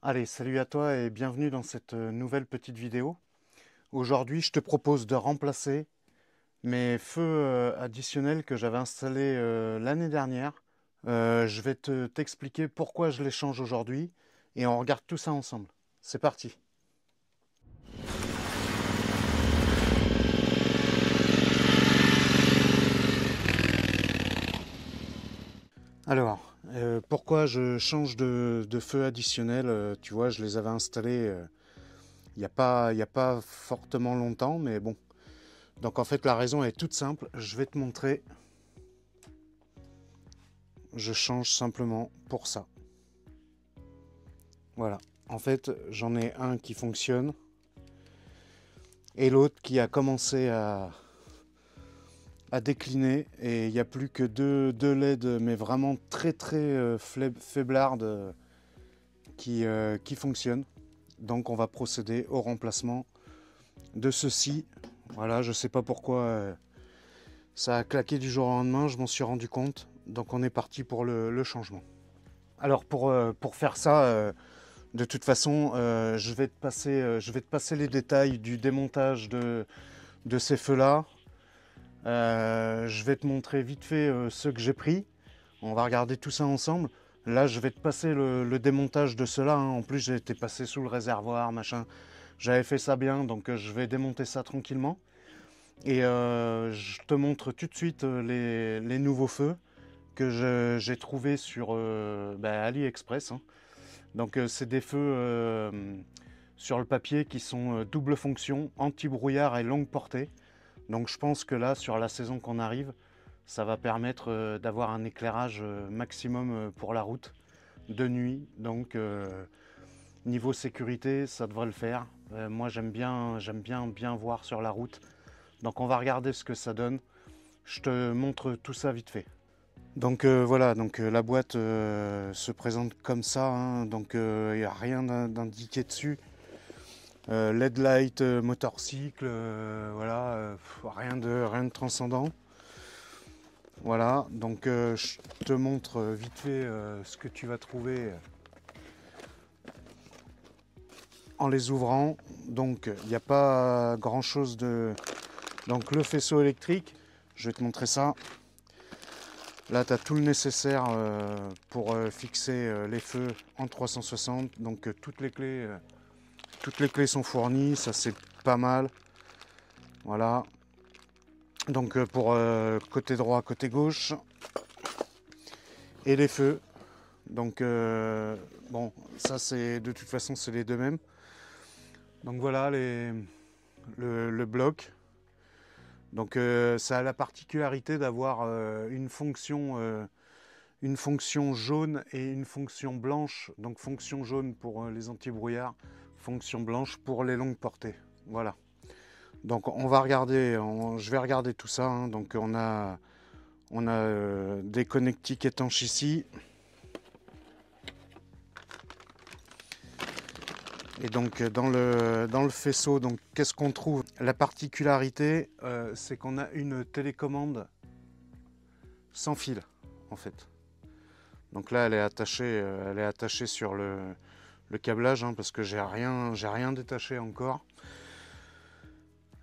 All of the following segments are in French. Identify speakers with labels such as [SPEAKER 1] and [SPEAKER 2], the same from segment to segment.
[SPEAKER 1] Allez, salut à toi et bienvenue dans cette nouvelle petite vidéo. Aujourd'hui, je te propose de remplacer mes feux additionnels que j'avais installés l'année dernière. Je vais t'expliquer pourquoi je les change aujourd'hui et on regarde tout ça ensemble. C'est parti. Alors, pourquoi je change de feux additionnels? Tu vois, je les avais installés il y a pas fortement longtemps, mais bon. Donc en fait, la raison est toute simple. Je vais te montrer. Je change simplement pour ça. Voilà. En fait, j'en ai un qui fonctionne et l'autre qui a commencé à décliner. Et il n'y a plus que deux LED, mais vraiment très faiblardes qui fonctionnent. Donc on va procéder au remplacement de ceux-ci. Voilà, je ne sais pas pourquoi ça a claqué du jour au lendemain, je m'en suis rendu compte. Donc on est parti pour le changement. Alors pour faire ça, de toute façon, je vais te passer les détails du démontage de ces feux-là. Je vais te montrer vite fait ceux que j'ai pris. On va regarder tout ça ensemble. Là, je vais te passer le démontage de ceux-là, hein. En plus, j'ai été passé sous le réservoir, machin. J'avais fait ça bien, donc je vais démonter ça tranquillement. Et je te montre tout de suite les nouveaux feux que j'ai trouvés sur AliExpress, hein. Donc c'est des feux sur le papier qui sont double fonction, anti-brouillard et longue portée. Donc je pense que là, sur la saison qu'on arrive, ça va permettre d'avoir un éclairage maximum pour la route de nuit. Donc niveau sécurité, ça devrait le faire. Moi j'aime bien voir sur la route. Donc on va regarder ce que ça donne. Je te montre tout ça vite fait. Donc voilà, donc la boîte se présente comme ça, hein. Donc il n'y a rien d'indiqué dessus. LED light, motorcycle, voilà, rien de transcendant. Voilà, donc je te montre vite fait ce que tu vas trouver en les ouvrant. Donc il n'y a pas grand chose de... Donc le faisceau électrique, je vais te montrer ça. Là, tu as tout le nécessaire pour fixer les feux en 360. Donc toutes les clés sont fournies, ça c'est pas mal. Voilà. Donc pour côté droit, côté gauche. Et les feux. Donc bon, ça c'est de toute façon c'est les deux mêmes. Donc voilà le bloc. Donc ça a la particularité d'avoir une fonction jaune et une fonction blanche. Donc fonction jaune pour les anti-brouillards, fonction blanche pour les longues portées. Voilà. Donc on va regarder, je vais regarder tout ça, hein. Donc on a des connectiques étanches ici. Et donc dans le faisceau, donc qu'est-ce qu'on trouve? La particularité, c'est qu'on a une télécommande sans fil en fait. Donc là, elle est attachée sur le câblage, hein, parce que j'ai rien détaché encore.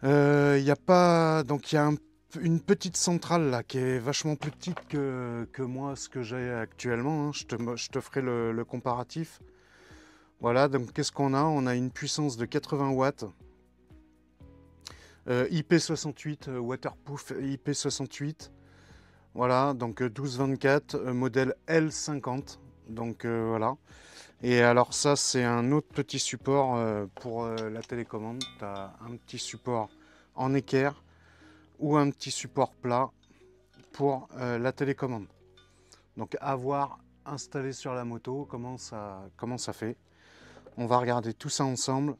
[SPEAKER 1] Il y a pas, donc il y a une petite centrale là qui est vachement plus petite que moi, ce que j'ai actuellement, hein. Je te ferai le comparatif. Voilà, donc qu'est-ce qu'on a? On a une puissance de 80 watts, IP68, waterproof IP68. Voilà, donc 1224, modèle L50. Donc voilà. Et alors ça, c'est un autre petit support pour la télécommande. Tu as un petit support en équerre ou un petit support plat pour la télécommande. Donc à voir installé sur la moto, comment ça fait. On va regarder tout ça ensemble.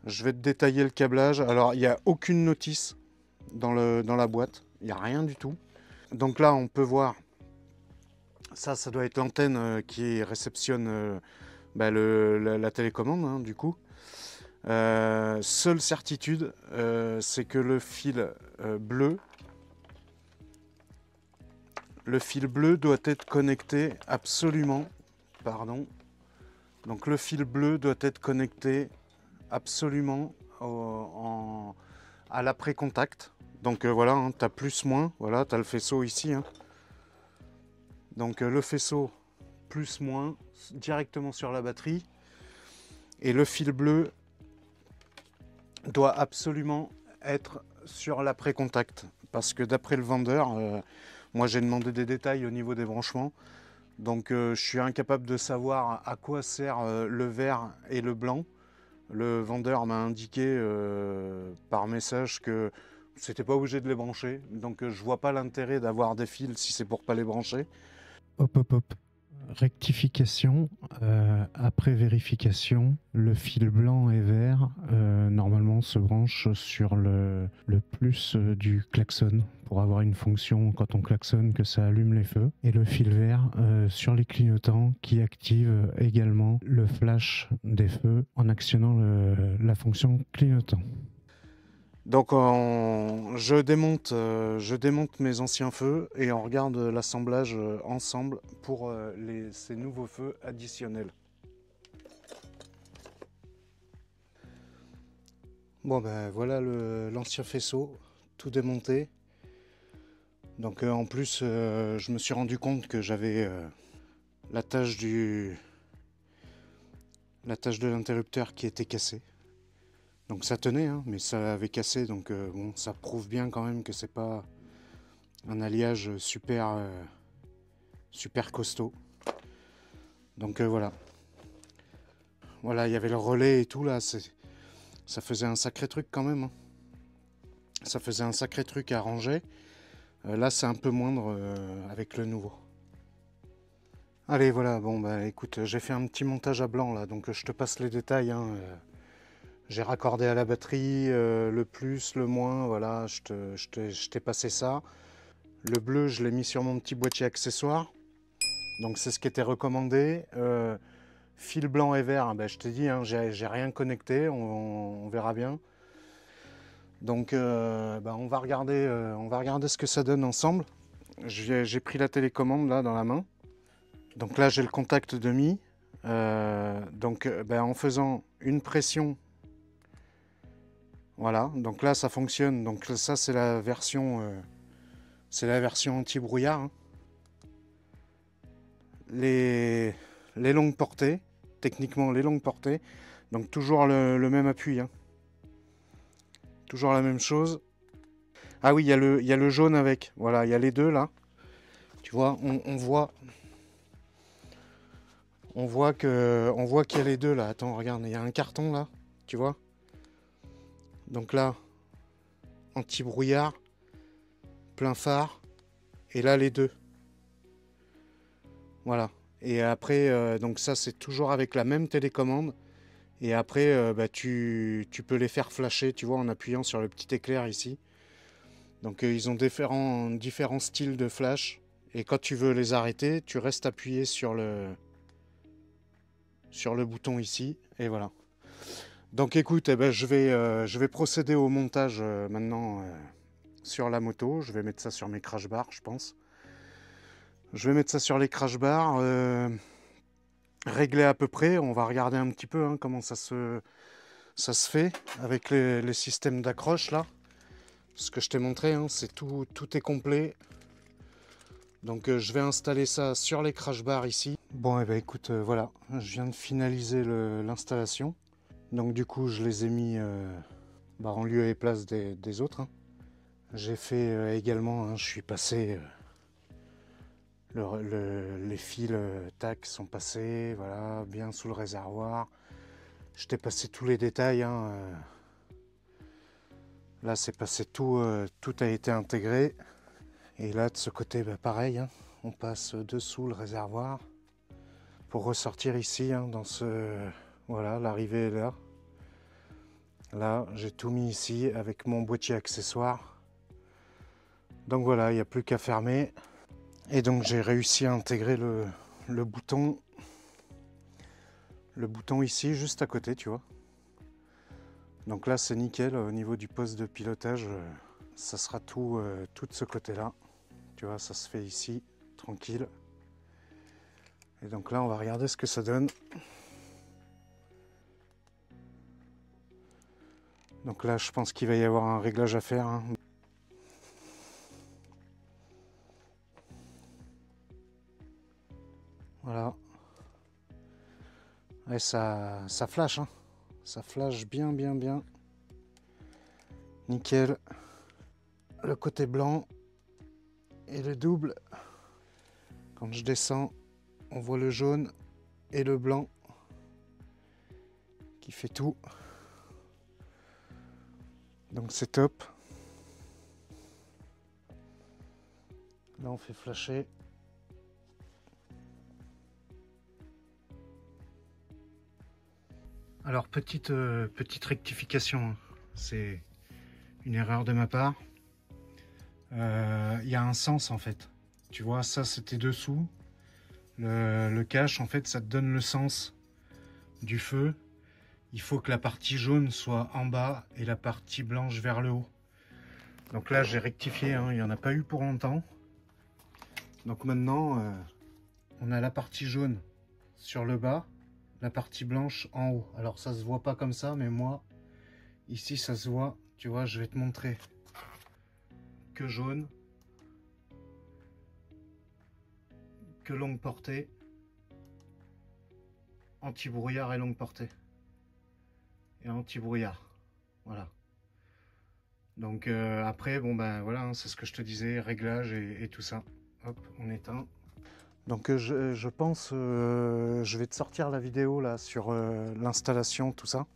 [SPEAKER 1] Je vais te détailler le câblage. Alors il n'y a aucune notice dans la boîte. Il n'y a rien du tout. Donc là, on peut voir, ça doit être l'antenne qui réceptionne la télécommande, hein, du coup. Seule certitude, c'est que bleu, le fil bleu doit être connecté absolument, pardon, Donc le fil bleu doit être connecté absolument à l'après-contact. Donc voilà, hein, tu as plus-moins, voilà, tu as le faisceau ici. Hein. Donc le faisceau plus-moins directement sur la batterie. Et le fil bleu doit absolument être sur l'après-contact. Parce que d'après le vendeur, moi j'ai demandé des détails au niveau des branchements. Donc je suis incapable de savoir à quoi sert le vert et le blanc. Le vendeur m'a indiqué par message que c'était pas obligé de les brancher. Donc je vois pas l'intérêt d'avoir des fils si c'est pour pas les brancher.
[SPEAKER 2] Hop, hop, hop. Rectification, après vérification, le fil blanc et vert normalement se branche sur le plus du klaxon pour avoir une fonction quand on klaxonne que ça allume les feux, et le fil vert sur les clignotants qui active également le flash des feux en actionnant la fonction clignotant.
[SPEAKER 1] Donc je démonte mes anciens feux et on regarde l'assemblage ensemble pour ces nouveaux feux additionnels. Bon ben voilà l'ancien faisceau, tout démonté. Donc en plus je me suis rendu compte que j'avais l'attache de l'interrupteur qui était cassée. Donc ça tenait, hein, mais ça avait cassé, donc bon, ça prouve bien quand même que c'est pas un alliage super costaud. Donc voilà. Voilà, il y avait le relais et tout là, ça faisait un sacré truc quand même. Hein. Ça faisait un sacré truc à ranger. Là c'est un peu moindre avec le nouveau. Allez voilà, bon bah écoute, j'ai fait un petit montage à blanc là, donc je te passe les détails. Hein, j'ai raccordé à la batterie le plus, le moins, voilà, je t'ai passé ça. Le bleu, je l'ai mis sur mon petit boîtier accessoire. Donc c'est ce qui était recommandé. Fil blanc et vert, ben, je t'ai dit, hein, j'ai rien connecté, on verra bien. Donc ben, on va regarder ce que ça donne ensemble. J'ai pris la télécommande là dans la main. Donc là j'ai le contact demi. Donc ben, en faisant une pression, voilà, donc là ça fonctionne. Donc ça c'est la version anti-brouillard. Hein. Les longues portées, techniquement les longues portées, donc toujours le même appui. Hein. Toujours la même chose. Ah oui, il y a le jaune avec. Voilà, il y a les deux là. Tu vois, on voit qu'il y a les deux là. Attends, regarde, il y a un carton là. Tu vois. Donc là, anti-brouillard, plein phare. Et là, les deux. Voilà. Et après, donc ça, c'est toujours avec la même télécommande. Et après, bah, tu peux les faire flasher, tu vois, en appuyant sur le petit éclair ici. Donc ils ont différents styles de flash. Et quand tu veux les arrêter, tu restes appuyé sur le bouton ici. Et voilà. Donc écoute, eh ben, je vais procéder au montage maintenant sur la moto. Je vais mettre ça sur mes crash bars, je pense. Je vais mettre ça sur les crash bars. Régler à peu près. On va regarder un petit peu hein, comment ça se fait avec les systèmes d'accroche là. Ce que je t'ai montré, hein, c'est tout est complet. Donc je vais installer ça sur les crash bars ici. Bon, et ben écoute, voilà, je viens de finaliser l'installation. Donc du coup, je les ai mis en lieu et place des autres. Hein. J'ai fait également, hein, je suis passé, les fils tac sont passés, voilà, bien sous le réservoir. Je t'ai passé tous les détails. Hein, là, c'est passé tout a été intégré. Et là, de ce côté, bah, pareil, hein, on passe dessous le réservoir pour ressortir ici, hein, dans ce... Voilà, l'arrivée est là. Là, j'ai tout mis ici avec mon boîtier accessoire. Donc voilà, il n'y a plus qu'à fermer. Et donc j'ai réussi à intégrer le bouton ici, juste à côté, tu vois. Donc là, c'est nickel au niveau du poste de pilotage. Ça sera tout de ce côté-là. Tu vois, ça se fait ici, tranquille. Et donc là, on va regarder ce que ça donne. Donc là, je pense qu'il va y avoir un réglage à faire, hein. Voilà. Et ça flash, hein. Ça flash bien, bien, bien. Nickel. Le côté blanc et le double. Quand je descends, on voit le jaune et le blanc qui fait tout. Donc c'est top. Là on fait flasher. Alors petite rectification, hein. C'est une erreur de ma part. Il y a un sens en fait. Tu vois, ça c'était dessous. Le cache en fait ça te donne le sens du feu. Il faut que la partie jaune soit en bas et la partie blanche vers le haut. Donc là j'ai rectifié, hein, il n'y en a pas eu pour longtemps. Donc maintenant on a la partie jaune sur le bas, la partie blanche en haut. Alors ça se voit pas comme ça, mais moi ici ça se voit. Tu vois, je vais te montrer que jaune, que longue portée, anti-brouillard et longue portée. Et anti-brouillard. Voilà. Donc après, bon ben voilà, hein, c'est ce que je te disais, réglage et tout ça. Hop, on éteint. Donc je pense, je vais te sortir la vidéo là sur l'installation, tout ça.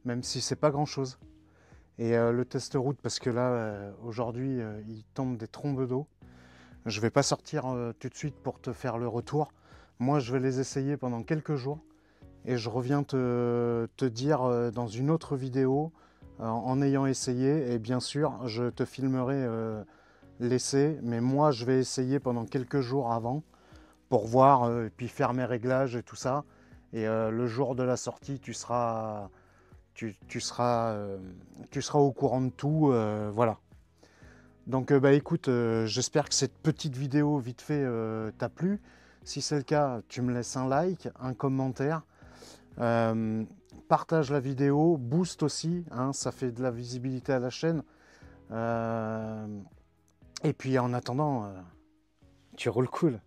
[SPEAKER 1] Même si c'est pas grand chose. Et le test route, parce que là, aujourd'hui, il tombe des trombes d'eau. Je vais pas sortir tout de suite pour te faire le retour. Moi, je vais les essayer pendant quelques jours. Et je reviens te dire dans une autre vidéo, en ayant essayé. Et bien sûr, je te filmerai l'essai. Mais moi, je vais essayer pendant quelques jours avant pour voir, et puis faire mes réglages et tout ça. Et le jour de la sortie, tu seras au courant de tout, voilà. Donc bah écoute, j'espère que cette petite vidéo vite fait t'a plu. Si c'est le cas, tu me laisses un like, un commentaire, partage la vidéo, booste aussi, hein, ça fait de la visibilité à la chaîne. Et puis en attendant, tu roules cool.